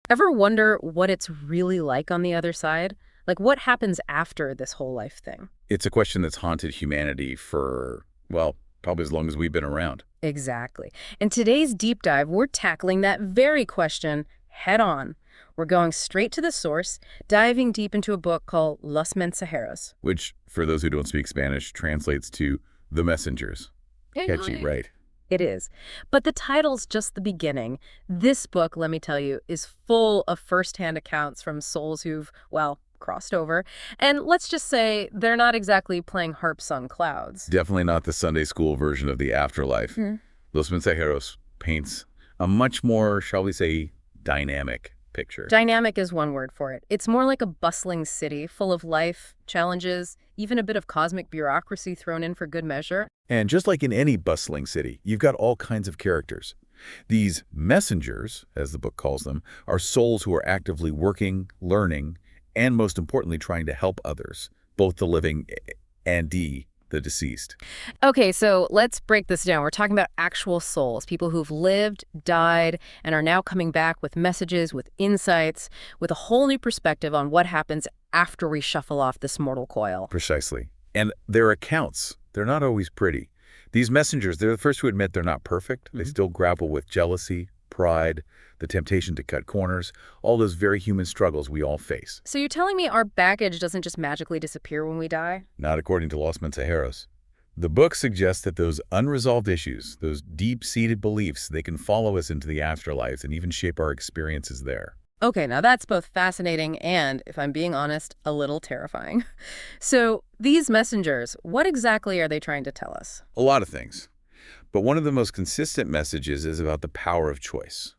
Ever wonder what it's really like on the other side? Like, what happens after this whole life thing? It's a question that's haunted humanity for, well, probably as long as we've been around. Exactly. In today's deep dive, we're tackling that very question head on. We're going straight to the source, diving deep into a book called Los Mensajeros. Which, for those who don't speak Spanish, translates to the messengers. Catchy, right? It is. But the title's just the beginning. This book, let me tell you, is full of firsthand accounts from souls who've, well, crossed over. And let's just say they're not exactly playing harps on clouds. Definitely not the Sunday school version of the afterlife. Los Mensajeros paints a much more, shall we say, dynamic picture. Dynamic is one word for it. It's more like a bustling city full of life, challenges, even a bit of cosmic bureaucracy thrown in for good measure. And just like in any bustling city, you've got all kinds of characters. These messengers, as the book calls them, are souls who are actively working, learning, and most importantly, trying to help others, both the living and the deceased. Okay, so let's break this down. We're talking about actual souls, people who've lived, died, and are now coming back with messages, with insights, with a whole new perspective on what happens after we shuffle off this mortal coil. Precisely. And their accounts, they're not always pretty. These messengers, they're the first to admit they're not perfect. They still grapple with jealousy, pride, the temptation to cut corners, all those very human struggles we all face. So you're telling me our baggage doesn't just magically disappear when we die? Not according to Los Mensajeros. The book suggests that those unresolved issues, those deep-seated beliefs, they can follow us into the afterlife and even shape our experiences there. Okay, now that's both fascinating and, if I'm being honest, a little terrifying. So these messengers, what exactly are they trying to tell us? A lot of things. But one of the most consistent messages is about the power of choice.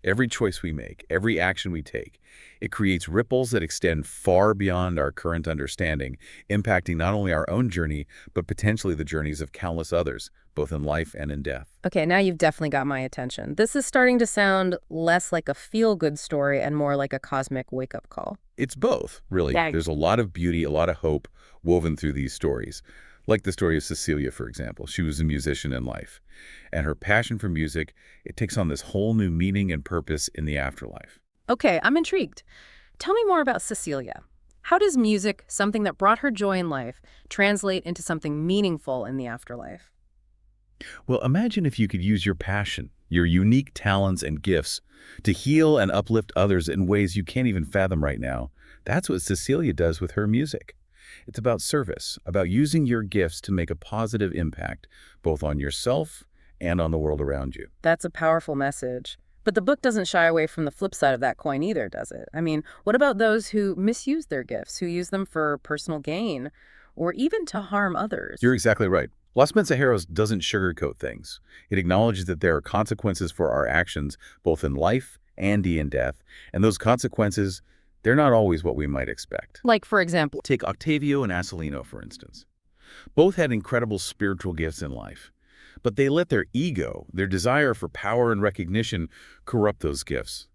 Every choice we make, every action we take, it creates ripples that extend far beyond our current understanding, impacting not only our own journey, but potentially the journeys of countless others, both in life and in death. Okay, now you've definitely got my attention. This is starting to sound less like a feel-good story and more like a cosmic wake-up call. It's both, really. Yeah. There's a lot of beauty, a lot of hope woven through these stories. Like the story of Cecilia, for example. She was a musician in life. And her passion for music, it takes on this whole new meaning and purpose in the afterlife. Okay, I'm intrigued. Tell me more about Cecilia. How does music, something that brought her joy in life, translate into something meaningful in the afterlife? Well, imagine if you could use your passion, your unique talents and gifts, to heal and uplift others in ways you can't even fathom right now. That's what Cecilia does with her music. It's about service, about using your gifts to make a positive impact, both on yourself and on the world around you. That's a powerful message. But the book doesn't shy away from the flip side of that coin either, does it? I mean, what about those who misuse their gifts, who use them for personal gain, or even to harm others? You're exactly right. Los Mensajeros doesn't sugarcoat things. It acknowledges that there are consequences for our actions, both in life and in death, and those consequences, they're not always what we might expect. Like, for example, Take Octavio and Asolino, for instance. Both had incredible spiritual gifts in life, but they let their ego, their desire for power and recognition, corrupt those gifts.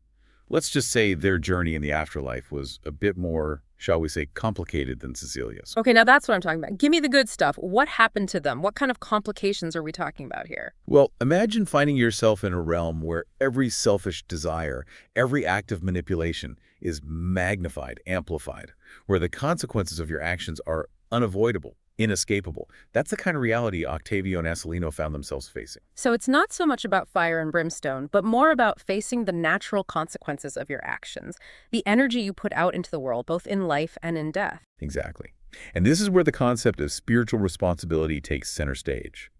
Let's just say their journey in the afterlife was a bit more, shall we say, complicated than Cecilia's. okay, now that's what I'm talking about. Give me the good stuff. What happened to them? What kind of complications are we talking about here? Well, imagine finding yourself in a realm where every selfish desire, every act of manipulation is magnified, amplified, where the consequences of your actions are unavoidable, inescapable. That's the kind of reality Octavio and Asolino found themselves facing. So it's not so much about fire and brimstone, but more about facing the natural consequences of your actions, the energy you put out into the world, both in life and in death. Exactly. And this is where the concept of spiritual responsibility takes center stage.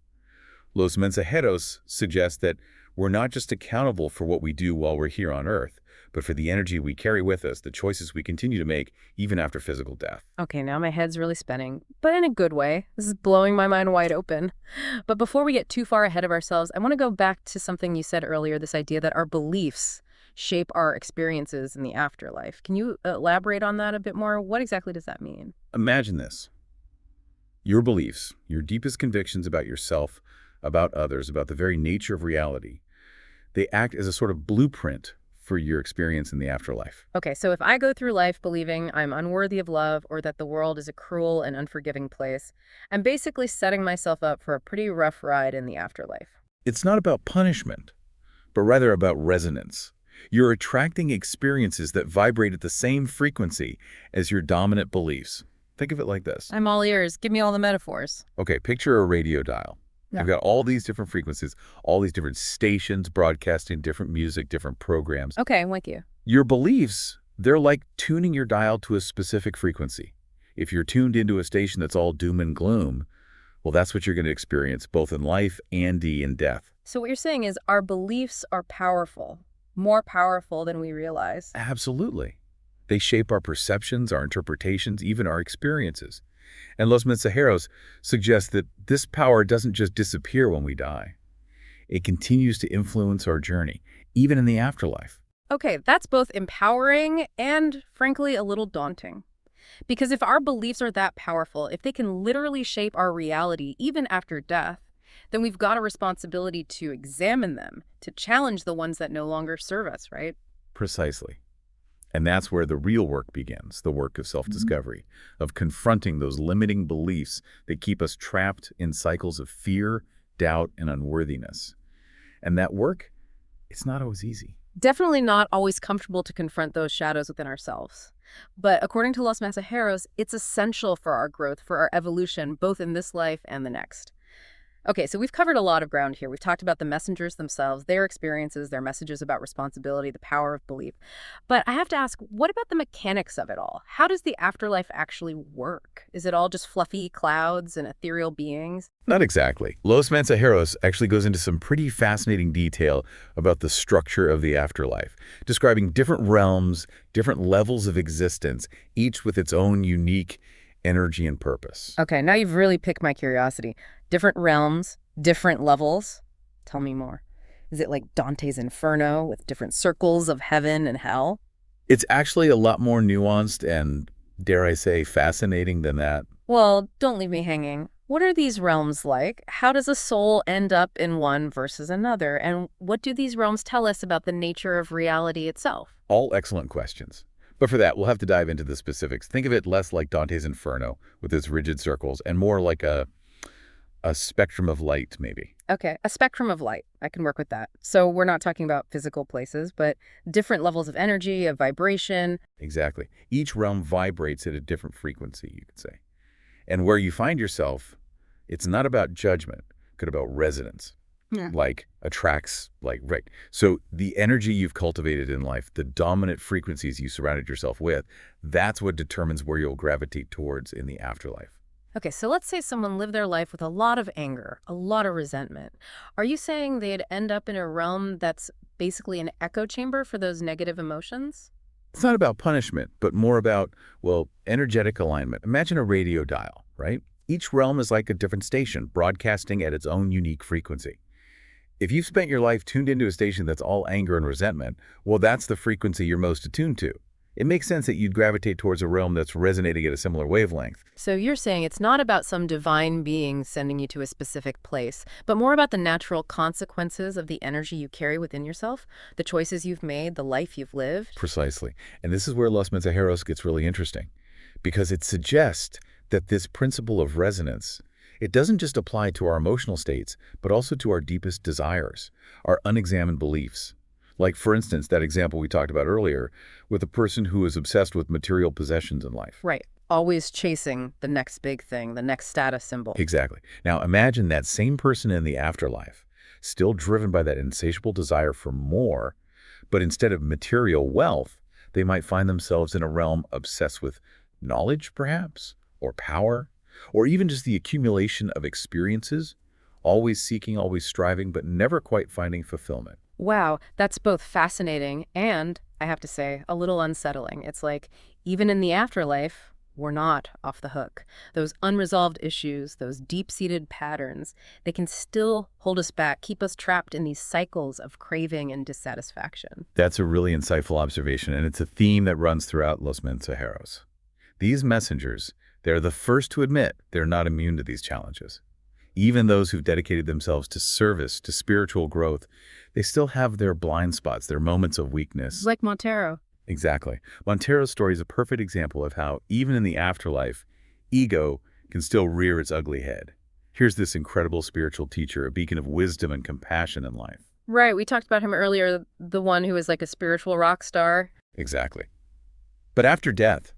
Los Mensajeros suggests that we're not just accountable for what we do while we're here on Earth, but for the energy we carry with us, the choices we continue to make, even after physical death. Okay, now my head's really spinning, but in a good way. This is blowing my mind wide open. But before we get too far ahead of ourselves, I want to go back to something you said earlier, this idea that our beliefs shape our experiences in the afterlife. Can you elaborate on that a bit more? What exactly does that mean? Imagine this. Your beliefs, your deepest convictions about yourself, about others, about the very nature of reality, they act as a sort of blueprint for your experience in the afterlife. Okay, so if I go through life believing I'm unworthy of love or that the world is a cruel and unforgiving place, I'm basically setting myself up for a pretty rough ride in the afterlife. It's not about punishment, but rather about resonance. You're attracting experiences that vibrate at the same frequency as your dominant beliefs. Think of it like this. I'm all ears. Give me all the metaphors. Okay, picture a radio dial. Yeah. You've got all these different frequencies, all these different stations broadcasting different music, different programs. Okay, I'm with you. Your beliefs, they're like tuning your dial to a specific frequency. If you're tuned into a station that's all doom and gloom, well, that's what you're going to experience both in life and in death. So what you're saying is our beliefs are powerful, more powerful than we realize. Absolutely. They shape our perceptions, our interpretations, even our experiences. And Los Mensajeros suggests that this power doesn't just disappear when we die. It continues to influence our journey, even in the afterlife. Okay, that's both empowering and, frankly, a little daunting. Because if our beliefs are that powerful, if they can literally shape our reality even after death, then we've got a responsibility to examine them, to challenge the ones that no longer serve us, right? Precisely. And that's where the real work begins, the work of self-discovery, of confronting those limiting beliefs that keep us trapped in cycles of fear, doubt, and unworthiness. And that work, it's not always easy. Definitely not always comfortable to confront those shadows within ourselves. But according to Los Mensajeros, it's essential for our growth, for our evolution, both in this life and the next. Okay, so we've covered a lot of ground here. We've talked about the messengers themselves, their experiences, their messages about responsibility, the power of belief. But I have to ask, what about the mechanics of it all? How does the afterlife actually work? Is it all just fluffy clouds and ethereal beings? Not exactly. Los Mensajeros actually goes into some pretty fascinating detail about the structure of the afterlife, describing different realms, different levels of existence, each with its own unique energy and purpose. Okay, now you've really piqued my curiosity. Different realms, different levels. Tell me more. Is it like Dante's Inferno with different circles of heaven and hell? It's actually a lot more nuanced and, dare I say, fascinating than that. Well, don't leave me hanging. What are these realms like? How does a soul end up in one versus another? And what do these realms tell us about the nature of reality itself? All excellent questions. But for that, we'll have to dive into the specifics. Think of it less like Dante's Inferno with its rigid circles and more like a spectrum of light, maybe. Okay, a spectrum of light. I can work with that. So we're not talking about physical places, but different levels of energy, of vibration. Exactly. Each realm vibrates at a different frequency, you could say. And where you find yourself, it's not about judgment, it's about resonance. Yeah. Like attracts, like, right. So the energy you've cultivated in life, the dominant frequencies you surrounded yourself with, that's what determines where you'll gravitate towards in the afterlife. Okay, so let's say someone lived their life with a lot of anger, a lot of resentment. Are you saying they'd end up in a realm that's basically an echo chamber for those negative emotions? It's not about punishment, but more about, well, energetic alignment. Imagine a radio dial, right? Each realm is like a different station, broadcasting at its own unique frequency. If you've spent your life tuned into a station that's all anger and resentment, well, that's the frequency you're most attuned to. It makes sense that you'd gravitate towards a realm that's resonating at a similar wavelength. So you're saying it's not about some divine being sending you to a specific place, but more about the natural consequences of the energy you carry within yourself, the choices you've made, the life you've lived? Precisely. And this is where Los Mensajeros gets really interesting, because it suggests that this principle of resonance, it doesn't just apply to our emotional states, but also to our deepest desires, our unexamined beliefs. Like, for instance, that example we talked about earlier with a person who is obsessed with material possessions in life. Right. Always chasing the next big thing, the next status symbol. Exactly. Now, imagine that same person in the afterlife, still driven by that insatiable desire for more, but instead of material wealth, they might find themselves in a realm obsessed with knowledge, perhaps, or power, or even just the accumulation of experiences, always seeking, always striving, but never quite finding fulfillment. Wow, that's both fascinating and, I have to say, a little unsettling. It's like, even in the afterlife, we're not off the hook. Those unresolved issues, those deep-seated patterns, they can still hold us back, keep us trapped in these cycles of craving and dissatisfaction. That's a really insightful observation, and it's a theme that runs throughout Los Mensajeros. These messengers, they're the first to admit they're not immune to these challenges. Even those who've dedicated themselves to service, to spiritual growth, they still have their blind spots, their moments of weakness. Like Montero. Exactly. Montero's story is a perfect example of how, even in the afterlife, ego can still rear its ugly head. Here's this incredible spiritual teacher, a beacon of wisdom and compassion in life. Right, we talked about him earlier, the one who is like a spiritual rock star. Exactly. But after death,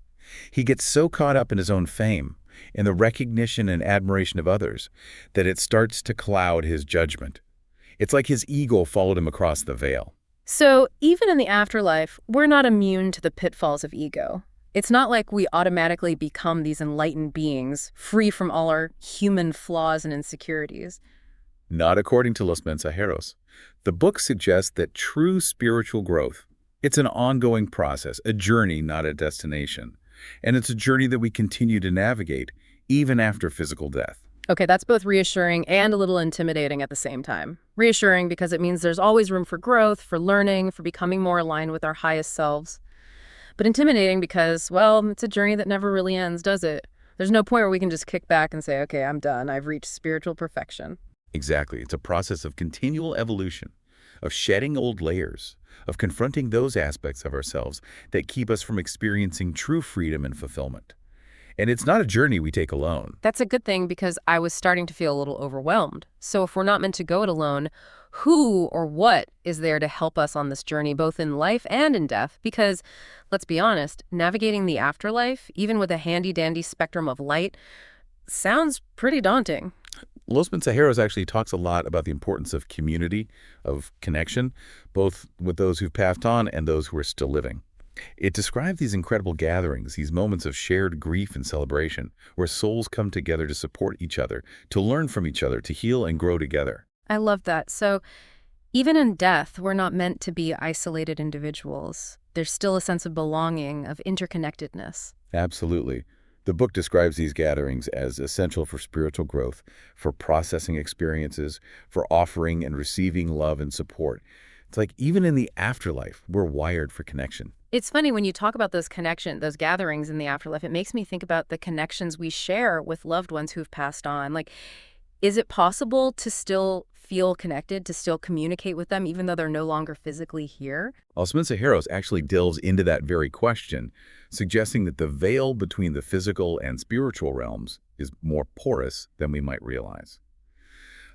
he gets so caught up in his own fame, in the recognition and admiration of others, that it starts to cloud his judgment. It's like his ego followed him across the veil. So even in the afterlife, we're not immune to the pitfalls of ego. It's not like we automatically become these enlightened beings, free from all our human flaws and insecurities. Not according to Los Mensajeros. The book suggests that true spiritual growth, it's an ongoing process, a journey, not a destination. And it's a journey that we continue to navigate, even after physical death. Okay, that's both reassuring and a little intimidating at the same time. Reassuring because it means there's always room for growth, for learning, for becoming more aligned with our highest selves. But intimidating because, well, it's a journey that never really ends, does it? There's no point where we can just kick back and say, okay, I'm done. I've reached spiritual perfection. Exactly. It's a process of continual evolution, of shedding old layers, of confronting those aspects of ourselves that keep us from experiencing true freedom and fulfillment. And it's not a journey we take alone. That's a good thing because I was starting to feel a little overwhelmed. So if we're not meant to go it alone, who or what is there to help us on this journey, both in life and in death? Because, let's be honest, navigating the afterlife, even with a handy-dandy spectrum of light, sounds pretty daunting. Los Mensajeros actually talks a lot about the importance of community, of connection, both with those who've passed on and those who are still living. It describes these incredible gatherings, these moments of shared grief and celebration, where souls come together to support each other, to learn from each other, to heal and grow together. I love that. So even in death, we're not meant to be isolated individuals. There's still a sense of belonging, of interconnectedness. Absolutely. The book describes these gatherings as essential for spiritual growth, for processing experiences, for offering and receiving love and support. It's like even in the afterlife, we're wired for connection. It's funny when you talk about those those gatherings in the afterlife, it makes me think about the connections we share with loved ones who've passed on. Like, is it possible to still feel connected, to still communicate with them, even though they're no longer physically here? Los Mensajeros actually delves into that very question, suggesting that the veil between the physical and spiritual realms is more porous than we might realize.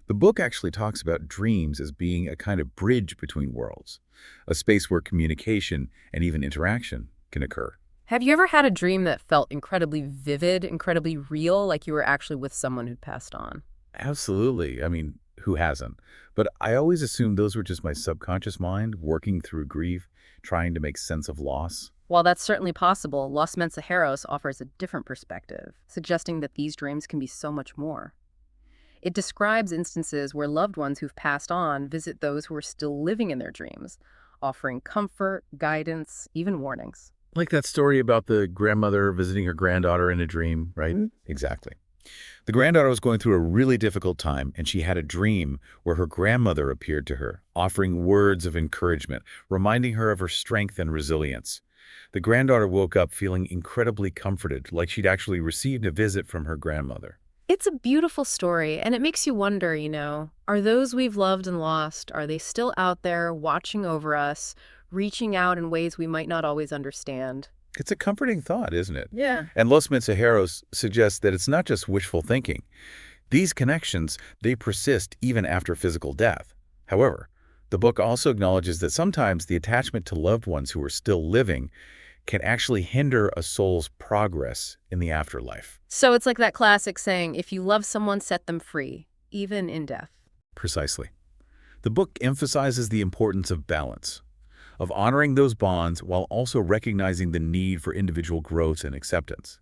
The book actually talks about dreams as being a kind of bridge between worlds, a space where communication and even interaction can occur. Have you ever had a dream that felt incredibly vivid, incredibly real, like you were actually with someone who'd passed on? Absolutely. I mean, who hasn't? But I always assumed those were just my subconscious mind working through grief, trying to make sense of loss. While that's certainly possible, Los Mensajeros offers a different perspective, suggesting that these dreams can be so much more. It describes instances where loved ones who've passed on visit those who are still living in their dreams, offering comfort, guidance, even warnings. Like that story about the grandmother visiting her granddaughter in a dream, right? Exactly. The granddaughter was going through a really difficult time, and she had a dream where her grandmother appeared to her, offering words of encouragement, reminding her of her strength and resilience. The granddaughter woke up feeling incredibly comforted, like she'd actually received a visit from her grandmother. It's a beautiful story, and it makes you wonder, are those we've loved and lost, are they still out there watching over us, reaching out in ways we might not always understand? It's a comforting thought, isn't it? Yeah. And Los Mensajeros suggests that it's not just wishful thinking. These connections, they persist even after physical death. However, the book also acknowledges that sometimes the attachment to loved ones who are still living can actually hinder a soul's progress in the afterlife. So it's like that classic saying, if you love someone, set them free, even in death. Precisely. The book emphasizes the importance of balance, of honoring those bonds while also recognizing the need for individual growth and acceptance.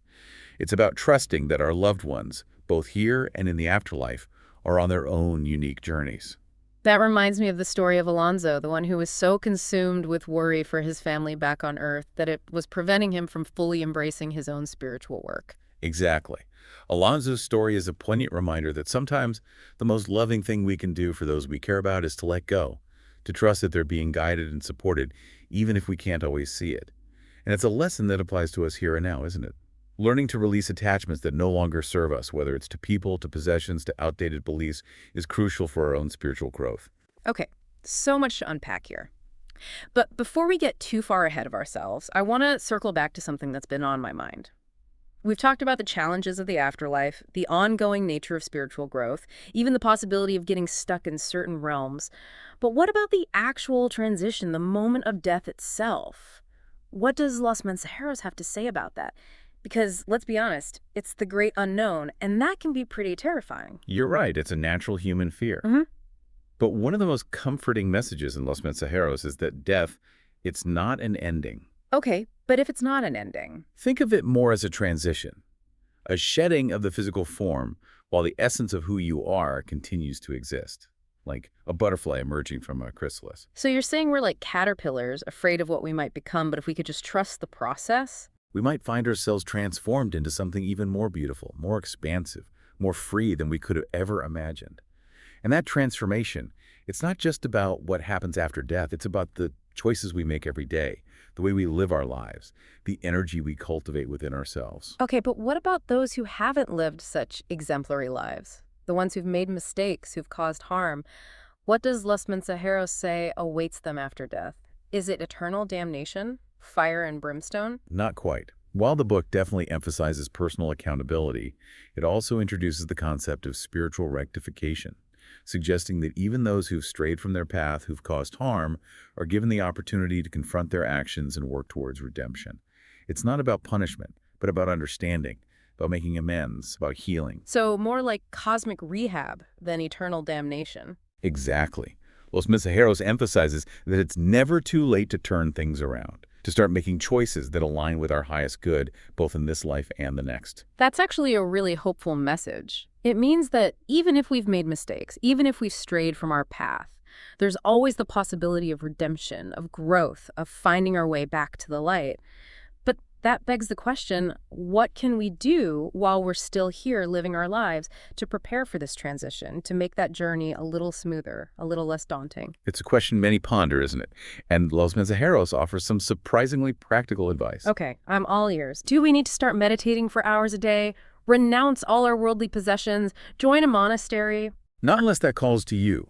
It's about trusting that our loved ones, both here and in the afterlife, are on their own unique journeys. That reminds me of the story of Alonzo, the one who was so consumed with worry for his family back on Earth that it was preventing him from fully embracing his own spiritual work. Exactly. Alonzo's story is a poignant reminder that sometimes the most loving thing we can do for those we care about is to let go, to trust that they're being guided and supported, even if we can't always see it. And it's a lesson that applies to us here and now, isn't it? Learning to release attachments that no longer serve us, whether it's to people, to possessions, to outdated beliefs, is crucial for our own spiritual growth. Okay, so much to unpack here. But before we get too far ahead of ourselves, I want to circle back to something that's been on my mind. We've talked about the challenges of the afterlife, the ongoing nature of spiritual growth, even the possibility of getting stuck in certain realms. But what about the actual transition, the moment of death itself? What does Los Mensajeros have to say about that? Because, let's be honest, it's the great unknown, and that can be pretty terrifying. You're right, it's a natural human fear. Hmm. But one of the most comforting messages in Los Mensajeros is that death, it's not an ending. Okay, but if it's not an ending? Think of it more as a transition, a shedding of the physical form while the essence of who you are continues to exist, like a butterfly emerging from a chrysalis. So you're saying we're like caterpillars, afraid of what we might become, but if we could just trust the process? We might find ourselves transformed into something even more beautiful, more expansive, more free than we could have ever imagined. And that transformation, it's not just about what happens after death, it's about the choices we make every day, the way we live our lives, the energy we cultivate within ourselves. Okay, but what about those who haven't lived such exemplary lives? The ones who've made mistakes, who've caused harm? What does Los Mensajeros say awaits them after death? Is it eternal damnation? Fire and brimstone? Not quite. While the book definitely emphasizes personal accountability, it also introduces the concept of spiritual rectification, suggesting that even those who've strayed from their path, who've caused harm, are given the opportunity to confront their actions and work towards redemption. It's not about punishment, but about understanding, about making amends, about healing. So more like cosmic rehab than eternal damnation. Exactly. Los Mensajeros emphasizes that it's never too late to turn things around, to start making choices that align with our highest good, both in this life and the next. That's actually a really hopeful message. It means that even if we've made mistakes, even if we've strayed from our path, there's always the possibility of redemption, of growth, of finding our way back to the light. But that begs the question, what can we do while we're still here living our lives to prepare for this transition, to make that journey a little smoother, a little less daunting? It's a question many ponder, isn't it? And Los Mensajeros offers some surprisingly practical advice. Okay, I'm all ears. Do we need to start meditating for hours a day? Renounce all our worldly possessions? Join a monastery? Not unless that calls to you.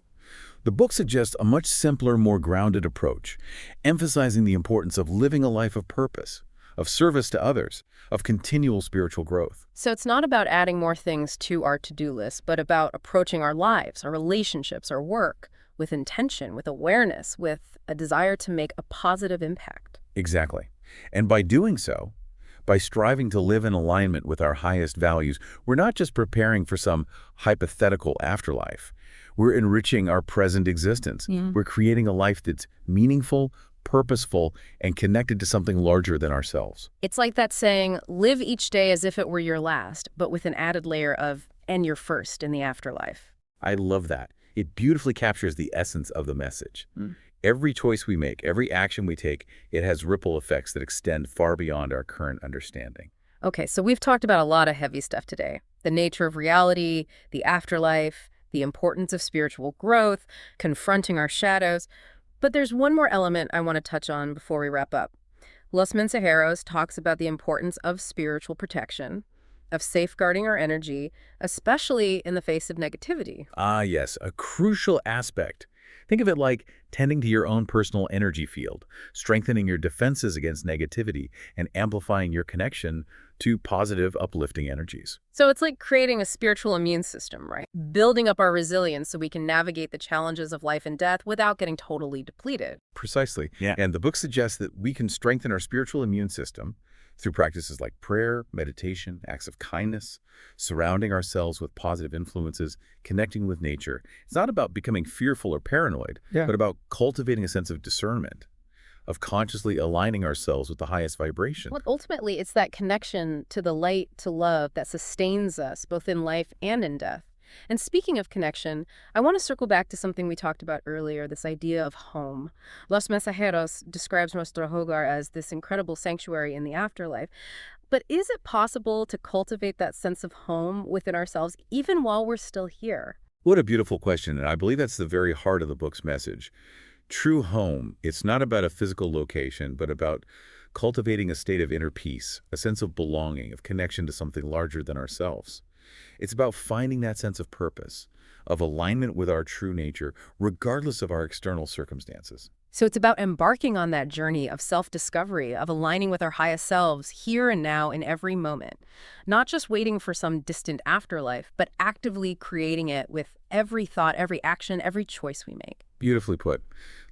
The book suggests a much simpler, more grounded approach, emphasizing the importance of living a life of purpose, of service to others, of continual spiritual growth. So it's not about adding more things to our to-do list, but about approaching our lives, our relationships, our work with intention, with awareness, with a desire to make a positive impact. Exactly. And by doing so, by striving to live in alignment with our highest values, we're not just preparing for some hypothetical afterlife. We're enriching our present existence. Yeah. We're creating a life that's meaningful, purposeful, and connected to something larger than ourselves. It's like that saying, live each day as if it were your last, but with an added layer of, and your first in the afterlife. I love that. It beautifully captures the essence of the message. Every choice we make, every action we take, it has ripple effects that extend far beyond our current understanding. Okay, so we've talked about a lot of heavy stuff today. The nature of reality, the afterlife, the importance of spiritual growth, confronting our shadows. But there's one more element I want to touch on before we wrap up. Los Mensajeros talks about the importance of spiritual protection, of safeguarding our energy, especially in the face of negativity. Ah, yes, a crucial aspect. Think of it like tending to your own personal energy field, strengthening your defenses against negativity, and amplifying your connection to positive, uplifting energies. So it's like creating a spiritual immune system, right? Building up our resilience so we can navigate the challenges of life and death without getting totally depleted. Precisely. Yeah. And the book suggests that we can strengthen our spiritual immune system through practices like prayer, meditation, acts of kindness, surrounding ourselves with positive influences, connecting with nature. It's not about becoming fearful or paranoid, but about cultivating a sense of discernment, of consciously aligning ourselves with the highest vibration. Well, ultimately, it's that connection to the light, to love, that sustains us both in life and in death. And speaking of connection, I want to circle back to something we talked about earlier, this idea of home. Los Mensajeros describes Nuestro Hogar as this incredible sanctuary in the afterlife. But is it possible to cultivate that sense of home within ourselves even while we're still here? What a beautiful question, and I believe that's the very heart of the book's message. True home, it's not about a physical location, but about cultivating a state of inner peace, a sense of belonging, of connection to something larger than ourselves. It's about finding that sense of purpose, of alignment with our true nature, regardless of our external circumstances. So it's about embarking on that journey of self-discovery, of aligning with our highest selves here and now in every moment. Not just waiting for some distant afterlife, but actively creating it with every thought, every action, every choice we make. Beautifully put.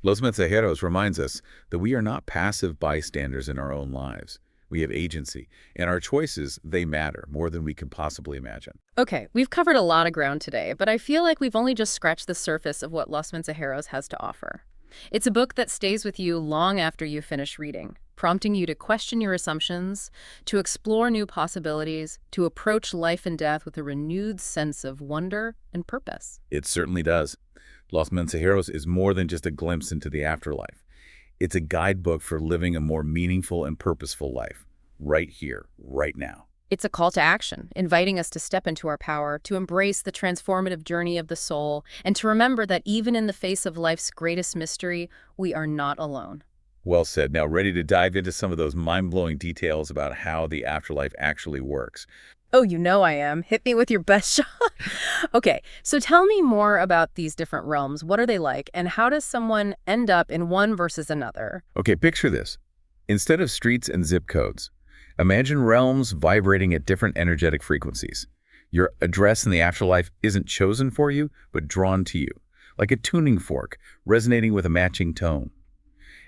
Los Mensajeros reminds us that we are not passive bystanders in our own lives. We have agency, and our choices, they matter more than we can possibly imagine. Okay, we've covered a lot of ground today, but I feel like we've only just scratched the surface of what Los Mensajeros has to offer. It's a book that stays with you long after you finish reading, prompting you to question your assumptions, to explore new possibilities, to approach life and death with a renewed sense of wonder and purpose. It certainly does. Los Mensajeros is more than just a glimpse into the afterlife. It's a guidebook for living a more meaningful and purposeful life, right here, right now. It's a call to action, inviting us to step into our power, to embrace the transformative journey of the soul, and to remember that even in the face of life's greatest mystery, we are not alone. Well said. Now, ready to dive into some of those mind-blowing details about how the afterlife actually works. Oh, you know I am. Hit me with your best shot. Okay, so tell me more about these different realms. What are they like, and how does someone end up in one versus another? Okay, picture this. Instead of streets and zip codes, imagine realms vibrating at different energetic frequencies. Your address in the afterlife isn't chosen for you, but drawn to you, like a tuning fork, resonating with a matching tone.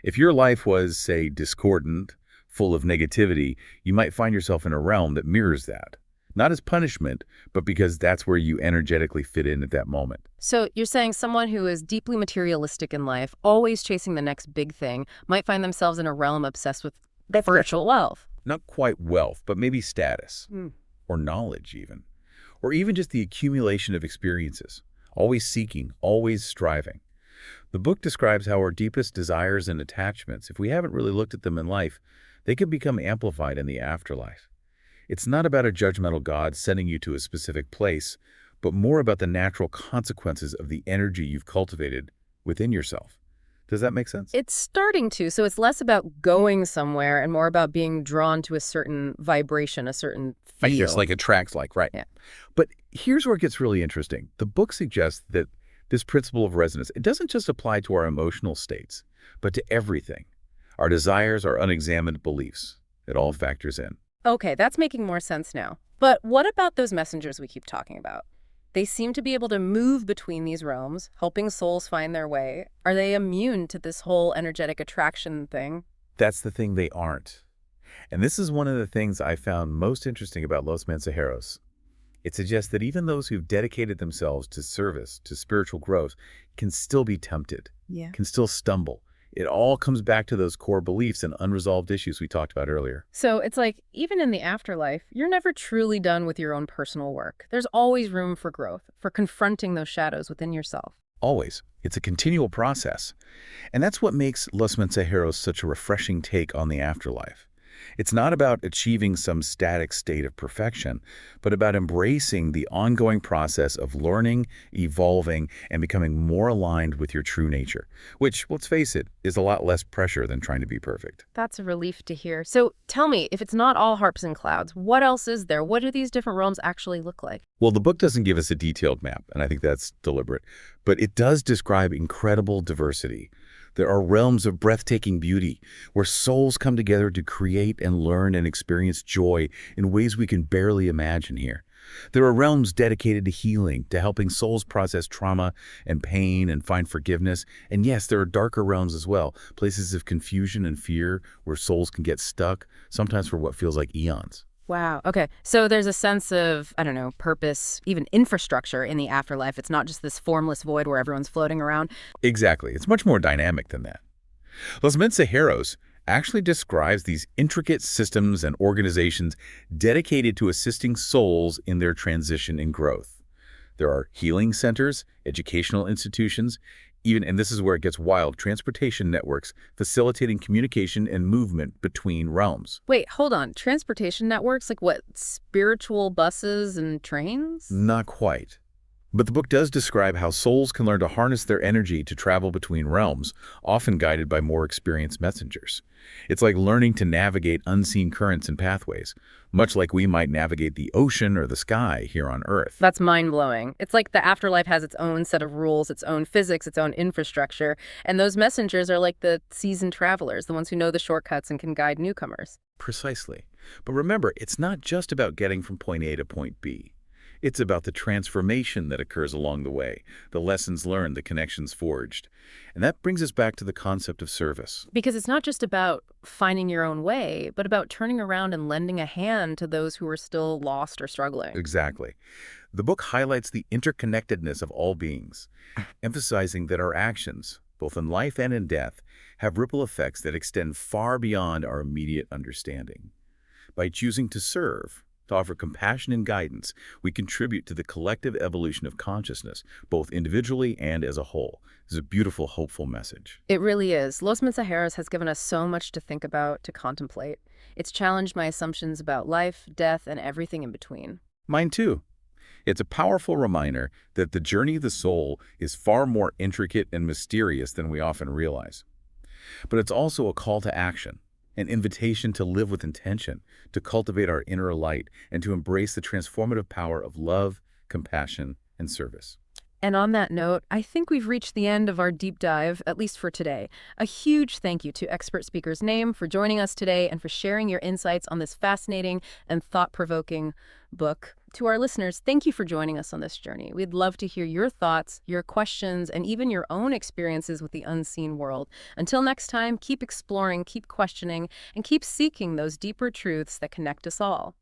If your life was, say, discordant, full of negativity, you might find yourself in a realm that mirrors that. Not as punishment, but because that's where you energetically fit in at that moment. So you're saying someone who is deeply materialistic in life, always chasing the next big thing, might find themselves in a realm obsessed with virtual wealth. Not quite wealth, but maybe status, or knowledge even, or even just the accumulation of experiences, always seeking, always striving. The book describes how our deepest desires and attachments, if we haven't really looked at them in life, they can become amplified in the afterlife. It's not about a judgmental God sending you to a specific place, but more about the natural consequences of the energy you've cultivated within yourself. Does that make sense? It's starting to, so it's less about going somewhere and more about being drawn to a certain vibration, a certain feel. Yes, like attracts like, right. Yeah. But here's where it gets really interesting. The book suggests that this principle of resonance, it doesn't just apply to our emotional states, but to everything. Our desires, our unexamined beliefs. It all factors in. Okay, that's making more sense now. But what about those messengers we keep talking about? They seem to be able to move between these realms, helping souls find their way. Are they immune to this whole energetic attraction thing? That's the thing, they aren't. And this is one of the things I found most interesting about Los Mensajeros. It suggests that even those who've dedicated themselves to service, to spiritual growth, can still be tempted, can still stumble. It all comes back to those core beliefs and unresolved issues we talked about earlier. So it's like, even in the afterlife, you're never truly done with your own personal work. There's always room for growth, for confronting those shadows within yourself. Always. It's a continual process. And that's what makes Los Mensajeros such a refreshing take on the afterlife. It's not about achieving some static state of perfection, but about embracing the ongoing process of learning, evolving, and becoming more aligned with your true nature, which, let's face it, is a lot less pressure than trying to be perfect. That's a relief to hear. So tell me, if it's not all harps and clouds, what else is there? What do these different realms actually look like? Well, the book doesn't give us a detailed map, and I think that's deliberate, but it does describe incredible diversity. There are realms of breathtaking beauty where souls come together to create and learn and experience joy in ways we can barely imagine here. There are realms dedicated to healing, to helping souls process trauma and pain and find forgiveness. And yes, there are darker realms as well, places of confusion and fear where souls can get stuck, sometimes for what feels like eons. Wow. Okay. So there's a sense of, I don't know, purpose, even infrastructure in the afterlife. It's not just this formless void where everyone's floating around. Exactly. It's much more dynamic than that. Los Mensajeros actually describes these intricate systems and organizations dedicated to assisting souls in their transition and growth. There are healing centers, educational institutions, even, and this is where it gets wild, transportation networks facilitating communication and movement between realms. Wait, hold on. Transportation networks? Like what, spiritual buses and trains? Not quite. But the book does describe how souls can learn to harness their energy to travel between realms, often guided by more experienced messengers. It's like learning to navigate unseen currents and pathways, much like we might navigate the ocean or the sky here on Earth. That's mind-blowing. It's like the afterlife has its own set of rules, its own physics, its own infrastructure, and those messengers are like the seasoned travelers, the ones who know the shortcuts and can guide newcomers. Precisely. But remember, it's not just about getting from point A to point B. It's about the transformation that occurs along the way, the lessons learned, the connections forged. And that brings us back to the concept of service. Because it's not just about finding your own way, but about turning around and lending a hand to those who are still lost or struggling. Exactly. The book highlights the interconnectedness of all beings, emphasizing that our actions, both in life and in death, have ripple effects that extend far beyond our immediate understanding. By choosing to serve, to offer compassion and guidance, we contribute to the collective evolution of consciousness, both individually and as a whole. It's a beautiful, hopeful message. It really is. Los Mensajeros has given us so much to think about, to contemplate. It's challenged my assumptions about life, death, and everything in between. Mine too. It's a powerful reminder that the journey of the soul is far more intricate and mysterious than we often realize. But it's also a call to action, an invitation to live with intention, to cultivate our inner light, and to embrace the transformative power of love, compassion, and service. And on that note, I think we've reached the end of our deep dive, at least for today. A huge thank you to expert speaker's name for joining us today and for sharing your insights on this fascinating and thought-provoking book. To our listeners, thank you for joining us on this journey. We'd love to hear your thoughts, your questions, and even your own experiences with the unseen world. Until next time, keep exploring, keep questioning, and keep seeking those deeper truths that connect us all.